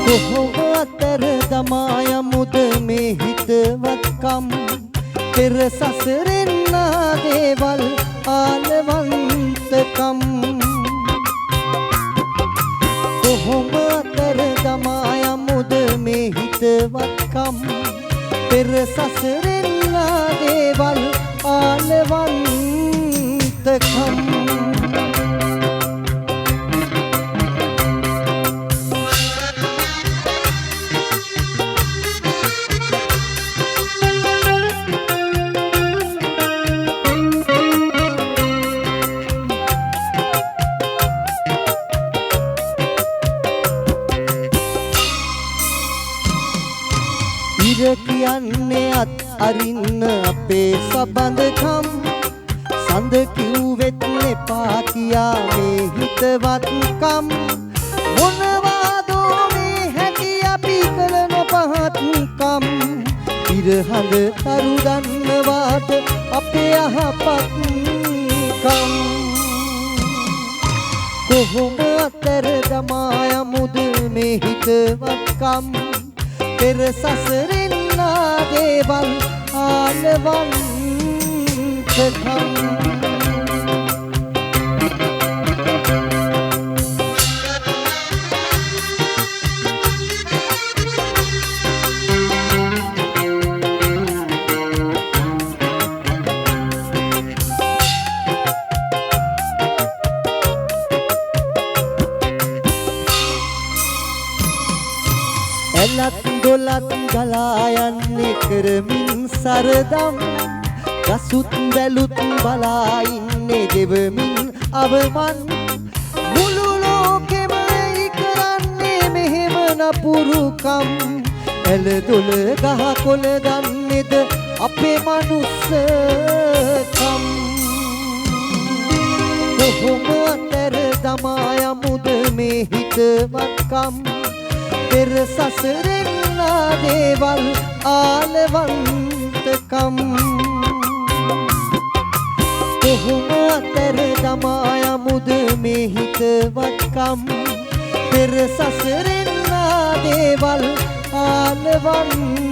කොහොම අතර දමා යමුද මේ හිතවත්කම් පෙර සසරෙන් දේවල් ආලවන්තකම් කොහොම අතර දමා යමුද මේ හිතවත්කම් පෙර සසරෙන් දේවල් ආලවන්තකම් කියන්නේ අත් අරින්න අපේ සබඳකම් සඳ කිව්වෙත් එපා කියා මේ හිතවත්කම් මොනවාදෝ මේ හැටි අපි කළ නොපහත්කම් ඉරහඳ තරු දන්නවාට අපේ අහපත්කම් කොහොම අතර දමා යමුද මේ හිතවත්කම් පෙර සසරෙන් දේවල් ආලවන්තකම් ඇලත් දොලත් ගලා යන්නේ කරමින් සරදම් ගසුත් බැලුත් බලා ඉන්නේ ගෙවමින් අවමන් මුළු ලෝකෙම කරන්නේ මෙහෙම නපුරුකම් ඇල දොල ගහ කොළ දන්නේද අපේ මනුස්සකම් කොහොම අතර දමා යමුද මේ හිතවත්කම් පෙර සසරෙන් දේවල් ආලවන්තකම් කොහොම අතර දමා යමුද මේ හිතවත්කම් පෙර සසරෙන් දේවල් ආලවන්තකම්